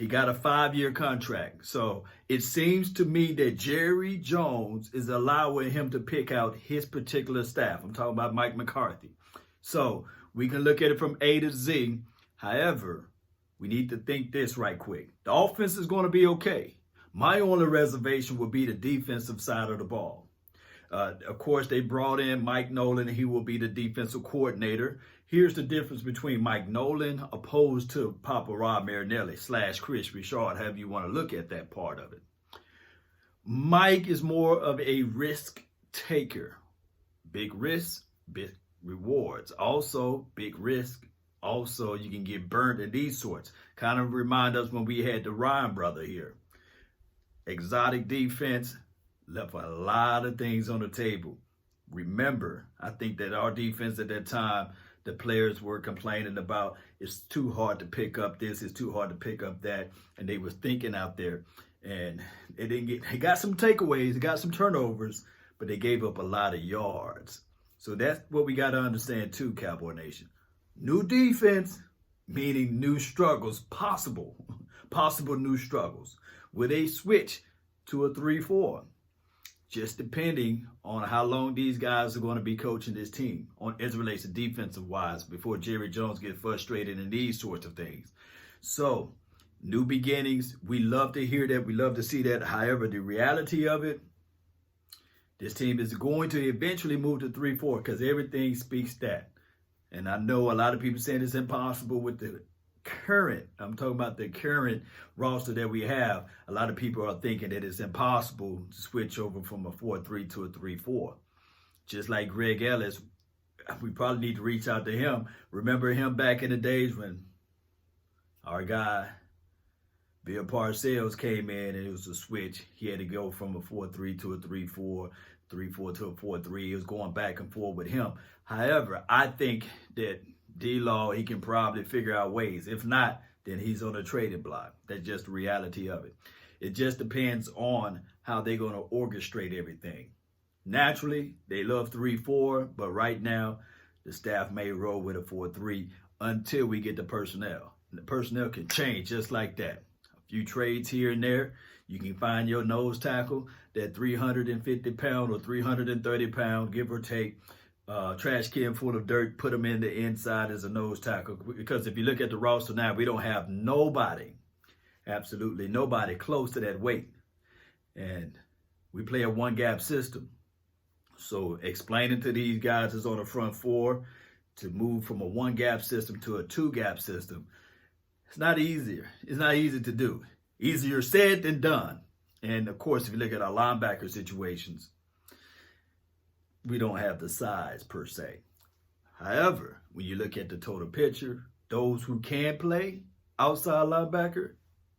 He got a 5-year contract. So it seems to me that Jerry Jones is allowing him to pick out his particular staff. I'm talking about Mike McCarthy. So we can look at it from A to Z. However, we need to think this right quick. The offense is going to be okay. My only reservation would be the defensive side of the ball. Of course, they brought in Mike Nolan. He will be the defensive coordinator. Here's the difference between Mike Nolan opposed to Papa Rob Marinelli / Chris Richard, however you want to look at that part of it. Mike is more of a risk taker. Big risks, big rewards. Also, big risk. Also, you can get burnt in these sorts. Kind of remind us when we had the Ryan brother here. Exotic defense left a lot of things on the table. Remember, I think that our defense at that time, the players were complaining about it's too hard to pick up this, it's too hard to pick up that, and they were thinking out there. And they got some takeaways, they got some turnovers, but they gave up a lot of yards. So that's what we got to understand too, Cowboy Nation. New defense, meaning new struggles, possible new struggles. Will they switch to a 3-4? Just depending on how long these guys are going to be coaching this team as it relates to defensive wise before Jerry Jones gets frustrated in these sorts of things. So, new beginnings. We love to hear that. We love to see that. However, the reality of it, this team is going to eventually move to 3-4 because everything speaks that. And I know a lot of people saying it's impossible with the I'm talking about the current roster that we have. A lot of people are thinking that it's impossible to switch over from a 4-3 to a 3-4. Just like Greg Ellis, we probably need to reach out to him. Remember him back in the days when our guy, Bill Parcells, came in and it was a switch. He had to go from a 4-3 to a 3-4, 3-4 to a 4-3. It was going back and forth with him. However, I think that D-Law, he can probably figure out ways. If not, then he's on a trading block. That's just the reality of it. It just depends on how they're going to orchestrate everything. Naturally, they love 3-4, but right now, the staff may roll with a 4-3 until we get the personnel. And the personnel can change just like that. A few trades here and there. You can find your nose tackle, that 350-pound or 330-pound, give or take, trash can full of dirt, put them in the inside as a nose tackle. Because if you look at the roster now, we don't have nobody, absolutely nobody close to that weight. And we play a one-gap system. So explaining to these guys that's on the front four to move from a one-gap system to a two-gap system, it's not easier. It's not easy to do. Easier said than done. And of course, if you look at our linebacker situations, we don't have the size per se. However, when you look at the total picture, those who can play outside linebacker,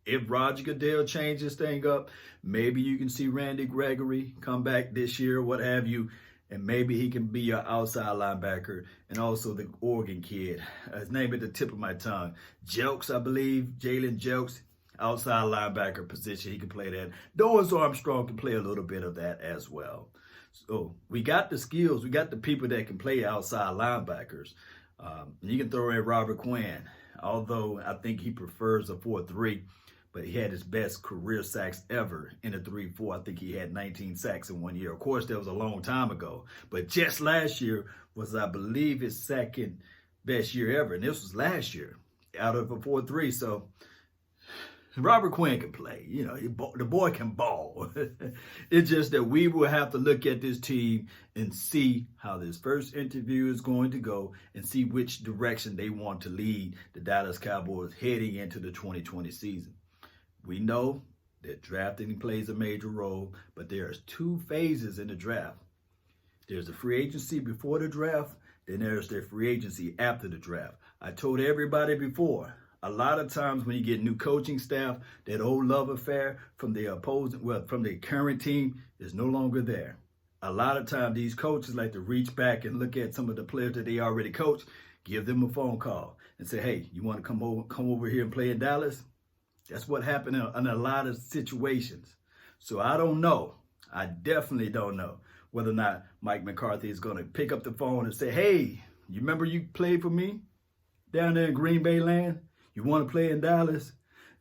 if Roger Goodell changes thing up, maybe you can see Randy Gregory come back this year, what have you, and maybe he can be your outside linebacker. And also the Oregon kid, his name at the tip of my tongue, Jelks, I believe, Jalen Jelks, outside linebacker position, he can play that. Doris Armstrong can play a little bit of that as well. So we got the skills. We got the people that can play outside linebackers. You can throw in Robert Quinn, although I think he prefers a 4-3, but he had his best career sacks ever in a 3-4. I think he had 19 sacks in 1 year. Of course, that was a long time ago, but just last year was, I believe, his second best year ever, and this was last year out of a 4-3. So Robert Quinn can play. You know, the boy can ball. It's just that we will have to look at this team and see how this first interview is going to go and see which direction they want to lead the Dallas Cowboys heading into the 2020 season. We know that drafting plays a major role, but there's two phases in the draft. There's the free agency before the draft, then there's the free agency after the draft. I told everybody before, a lot of times when you get new coaching staff, that old love affair from the from the current team is no longer there. A lot of times these coaches like to reach back and look at some of the players that they already coached, give them a phone call and say, hey, you want to come over here and play in Dallas? That's what happened in a lot of situations. So I don't know. I definitely don't know whether or not Mike McCarthy is going to pick up the phone and say, hey, you remember you played for me down there in Green Bay land? You want to play in Dallas?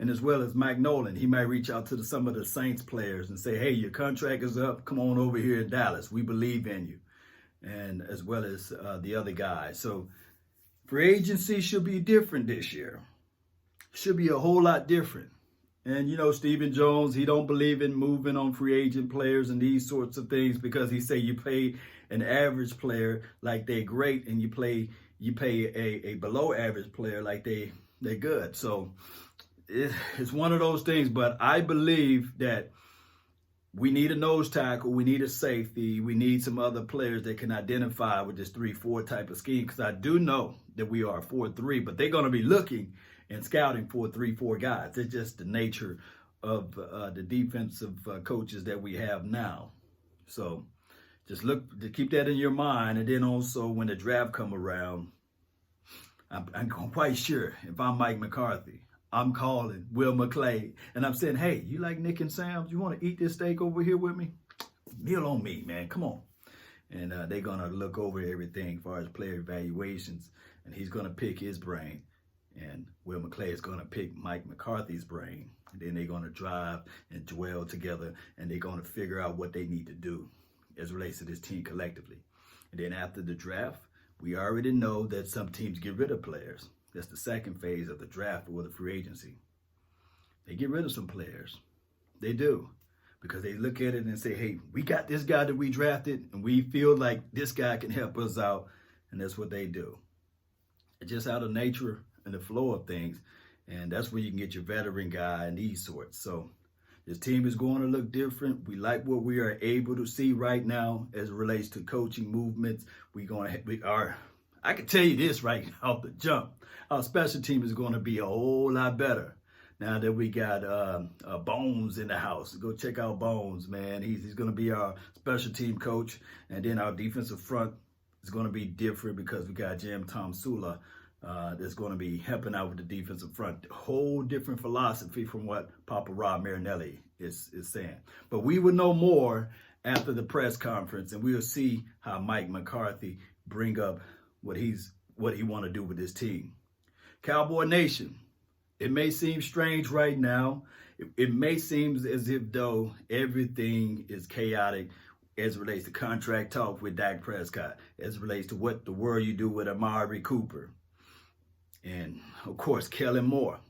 And as well as Mike Nolan, he might reach out to some of the Saints players and say, hey, your contract is up. Come on over here in Dallas. We believe in you. And as well as the other guys. So free agency should be different this year. Should be a whole lot different. And, you know, Stephen Jones, he don't believe in moving on free agent players and these sorts of things because he say you pay an average player like they're great and you pay a below average player like they're good. So it's one of those things. But I believe that we need a nose tackle. We need a safety. We need some other players that can identify with this 3-4 type of scheme. Because I do know that we are 4-3, but they're going to be looking and scouting for 3-4 guys. It's just the nature of the defensive coaches that we have now. So just look to keep that in your mind. And then also when the draft come around, I'm quite sure if I'm Mike McCarthy, I'm calling Will McClay and I'm saying, hey, you like Nick and Sam's? You want to eat this steak over here with me? Meal on me, man. Come on. And they're going to look over everything as far as player evaluations. And he's going to pick his brain. And Will McClay is going to pick Mike McCarthy's brain. And then they're going to drive and dwell together. And they're going to figure out what they need to do as it relates to this team collectively. And then after the draft, we already know that some teams get rid of players. That's the second phase of the draft or the free agency. They get rid of some players. They do. Because they look at it and say, hey, we got this guy that we drafted and we feel like this guy can help us out. And that's what they do. It's just out of nature and the flow of things. And that's where you can get your veteran guy and these sorts. So this team is going to look different. We like what we are able to see right now as it relates to coaching movements. I can tell you this right off the jump. Our special team is going to be a whole lot better now that we got Bones in the house. Go check out Bones, man. He's going to be our special team coach. And then our defensive front is going to be different because we got Jim Tom Sula that's going to be helping out with the defensive front. A whole different philosophy from what Papa Rob Marinelli is saying. But we will know more after the press conference, and we'll see how Mike McCarthy bring up what he want to do with this team. Cowboy Nation, it may seem strange right now. It may seem as if though everything is chaotic as it relates to contract talk with Dak Prescott, as it relates to what the world you do with Amari Cooper. And of course, Kellen Moore.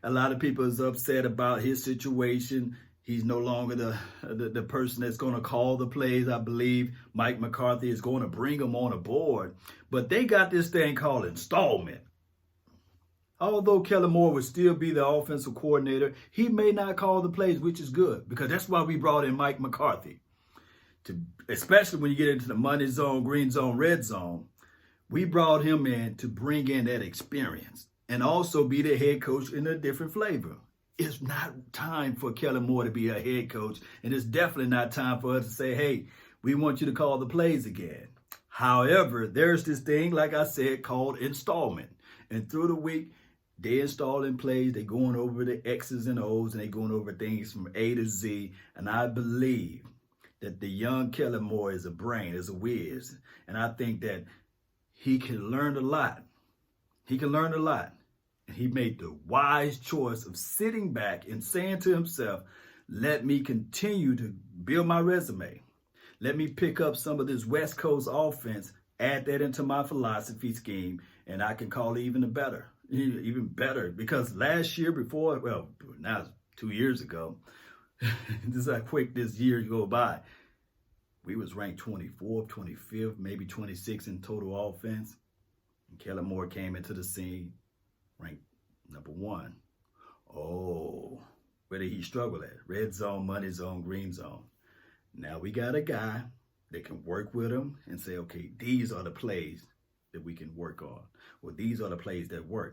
A lot of people is upset about his situation. He's no longer the person that's going to call the plays. I believe Mike McCarthy is going to bring him on board. But they got this thing called installment. Although Kellen Moore would still be the offensive coordinator, he may not call the plays, which is good, because that's why we brought in Mike McCarthy. Especially when you get into the money zone, green zone, red zone, we brought him in to bring in that experience and also be the head coach in a different flavor. It's not time for Kellen Moore to be a head coach, and it's definitely not time for us to say, hey, we want you to call the plays again. However, there's this thing, like I said, called installment. And through the week, they installing plays, they going over the X's and O's, and they going over things from A to Z. And I believe that the young Kellen Moore is a brain, is a whiz. And I think that he can learn a lot. He can learn a lot. And he made the wise choice of sitting back and saying to himself, let me continue to build my resume. Let me pick up some of this West Coast offense, add that into my philosophy scheme, and I can call it even better. Because last year now it's 2 years ago, this is how quick this year go by. We was ranked 24th, 25th, maybe 26th in total offense. And Kellen Moore came into the scene, ranked number 1. Oh, where did he struggle at? Red zone, money zone, green zone. Now we got a guy that can work with him and say, okay, these are the plays that we can work on. Well, these are the plays that work.